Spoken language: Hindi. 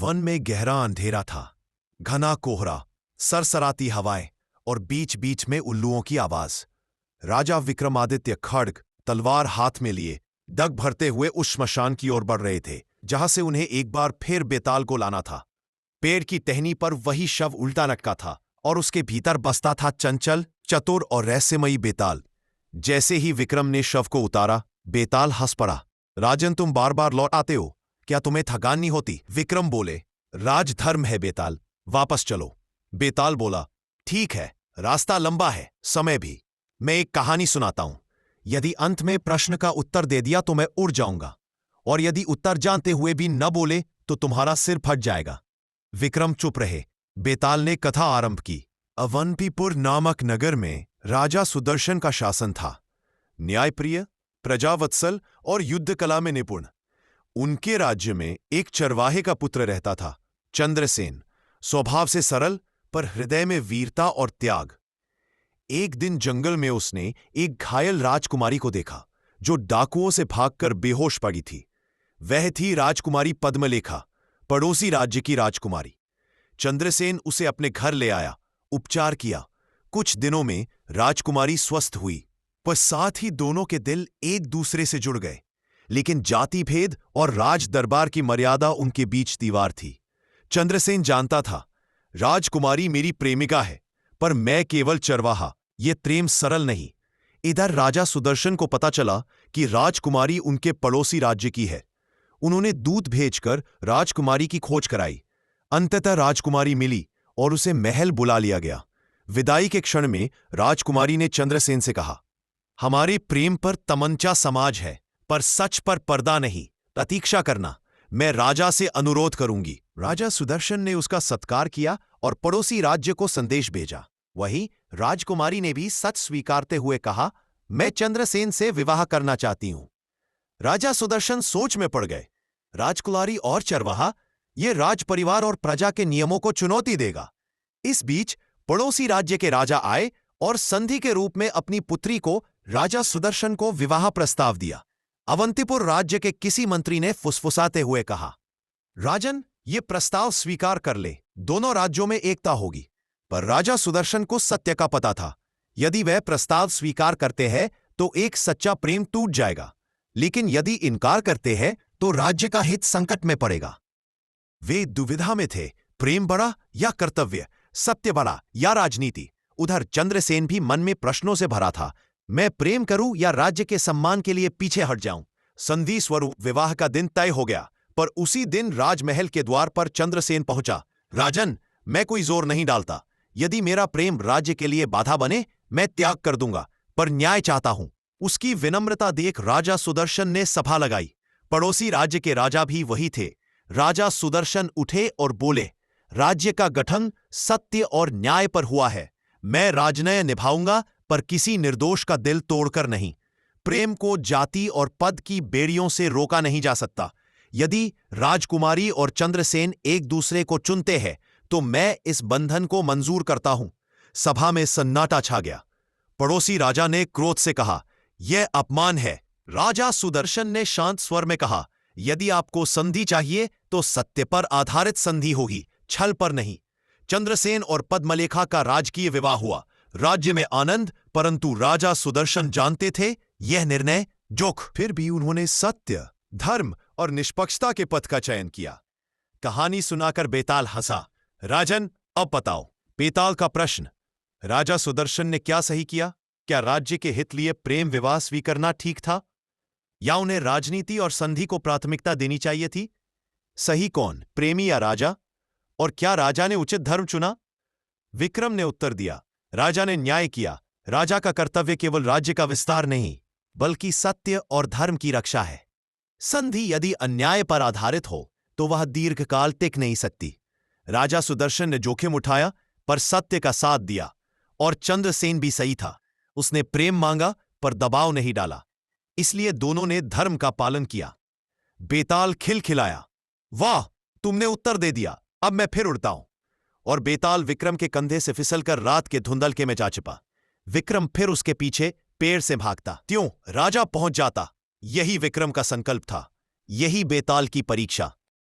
वन में गहरा अंधेरा था। घना कोहरा, सरसराती हवाएं और बीच बीच में उल्लुओं की आवाज। राजा विक्रमादित्य खड्ग तलवार हाथ में लिए डग भरते हुए उस श्मशान की ओर बढ़ रहे थे जहां से उन्हें एक बार फिर बेताल को लाना था। पेड़ की टहनी पर वही शव उल्टा लटका था और उसके भीतर बसता था चंचल, चतुर और रहस्यमयी बेताल। जैसे ही विक्रम ने शव को उतारा, बेताल हंस पड़ा। राजन, तुम बार बार लौट आते हो, क्या तुम्हें थकान नहीं होती? विक्रम बोले, राजधर्म है बेताल, वापस चलो। बेताल बोला, ठीक है, रास्ता लंबा है, समय भी। मैं एक कहानी सुनाता हूं। यदि अंत में प्रश्न का उत्तर दे दिया तो मैं उड़ जाऊंगा, और यदि उत्तर जानते हुए भी न बोले तो तुम्हारा सिर फट जाएगा। विक्रम चुप रहे। बेताल ने कथा आरंभ की। अवंतीपुर नामक नगर में राजा सुदर्शन का शासन था। न्यायप्रिय, प्रजावत्सल और युद्ध कला में निपुण। उनके राज्य में एक चरवाहे का पुत्र रहता था, चंद्रसेन। स्वभाव से सरल, पर हृदय में वीरता और त्याग। एक दिन जंगल में उसने एक घायल राजकुमारी को देखा जो डाकुओं से भागकर बेहोश पड़ी थी। वह थी राजकुमारी पद्मलेखा, पड़ोसी राज्य की राजकुमारी। चंद्रसेन उसे अपने घर ले आया, उपचार किया। कुछ दिनों में राजकुमारी स्वस्थ हुई, पर साथ ही दोनों के दिल एक दूसरे से जुड़ गए। लेकिन जाति भेद और राज दरबार की मर्यादा उनके बीच दीवार थी। चंद्रसेन जानता था, राजकुमारी मेरी प्रेमिका है, पर मैं केवल चरवाहा। ये प्रेम सरल नहीं। इधर राजा सुदर्शन को पता चला कि राजकुमारी उनके पड़ोसी राज्य की है। उन्होंने दूत भेजकर राजकुमारी की खोज कराई। अंततः राजकुमारी मिली और उसे महल बुला लिया गया। विदाई के क्षण में राजकुमारी ने चंद्रसेन से कहा, हमारे प्रेम पर तमंचा समाज है, पर सच पर पर्दा नहीं। प्रतीक्षा करना, मैं राजा से अनुरोध करूंगी। राजा सुदर्शन ने उसका सत्कार किया और पड़ोसी राज्य को संदेश भेजा। वहीं राजकुमारी ने भी सच स्वीकारते हुए कहा, मैं चंद्रसेन से विवाह करना चाहती हूं। राजा सुदर्शन सोच में पड़ गए। राजकुमारी और चरवाहा, ये राज परिवार और प्रजा के नियमों को चुनौती देगा। इस बीच पड़ोसी राज्य के राजा आए और संधि के रूप में अपनी पुत्री को राजा सुदर्शन को विवाह प्रस्ताव दिया। अवंतीपुर राज्य के किसी मंत्री ने फुसफुसाते हुए कहा, राजन, ये प्रस्ताव स्वीकार कर ले, दोनों राज्यों में एकता होगी। पर राजा सुदर्शन को सत्य का पता था। यदि वह प्रस्ताव स्वीकार करते हैं तो एक सच्चा प्रेम टूट जाएगा, लेकिन यदि इनकार करते हैं तो राज्य का हित संकट में पड़ेगा। वे दुविधा में थे, प्रेम बड़ा या कर्तव्य, सत्य बड़ा या राजनीति। उधर चंद्रसेन भी मन में प्रश्नों से भरा था, मैं प्रेम करूं या राज्य के सम्मान के लिए पीछे हट जाऊं। संधि स्वरूप विवाह का दिन तय हो गया, पर उसी दिन राजमहल के द्वार पर चंद्रसेन पहुंचा। राजन, मैं कोई जोर नहीं डालता। यदि मेरा प्रेम राज्य के लिए बाधा बने, मैं त्याग कर दूंगा, पर न्याय चाहता हूं। उसकी विनम्रता देख राजा सुदर्शन ने सभा लगाई। पड़ोसी राज्य के राजा भी वही थे। राजा सुदर्शन उठे और बोले, राज्य का गठन सत्य और न्याय पर हुआ है। मैं राजनय निभाऊंगा, पर किसी निर्दोष का दिल तोड़कर नहीं। प्रेम को जाति और पद की बेड़ियों से रोका नहीं जा सकता। यदि राजकुमारी और चंद्रसेन एक दूसरे को चुनते हैं तो मैं इस बंधन को मंजूर करता हूं। सभा में सन्नाटा छा गया। पड़ोसी राजा ने क्रोध से कहा, यह अपमान है। राजा सुदर्शन ने शांत स्वर में कहा, यदि आपको संधि चाहिए तो सत्य पर आधारित संधि होगी, छल पर नहीं। चंद्रसेन और पद्मलेखा का राजकीय विवाह हुआ। राज्य में आनंद, परंतु राजा सुदर्शन जानते थे यह निर्णय जोख। फिर भी उन्होंने सत्य, धर्म और निष्पक्षता के पथ का चयन किया। कहानी सुनाकर बेताल हंसा। राजन, अब बताओ। बेताल का प्रश्न, राजा सुदर्शन ने क्या सही किया? क्या राज्य के हित लिए प्रेम विवाह स्वीकारना ठीक था, या उन्हें राजनीति और संधि को प्राथमिकता देनी चाहिए थी? सही कौन, प्रेमी या राजा? और क्या राजा ने उचित धर्म चुना? विक्रम ने उत्तर दिया, राजा ने न्याय किया। राजा का कर्तव्य केवल राज्य का विस्तार नहीं, बल्कि सत्य और धर्म की रक्षा है। संधि यदि अन्याय पर आधारित हो तो वह दीर्घकाल टिक नहीं सकती। राजा सुदर्शन ने जोखिम उठाया, पर सत्य का साथ दिया। और चंद्रसेन भी सही था। उसने प्रेम मांगा, पर दबाव नहीं डाला। इसलिए दोनों ने धर्म का पालन किया। बेताल खिलखिलाया, वाह, तुमने उत्तर दे दिया, अब मैं फिर उड़ता हूं। और बेताल विक्रम के कंधे से फिसलकर रात के धुंधलके में जा छिपा। विक्रम फिर उसके पीछे पेड़ से भागता, त्यों राजा पहुंच जाता। यही विक्रम का संकल्प था, यही बेताल की परीक्षा।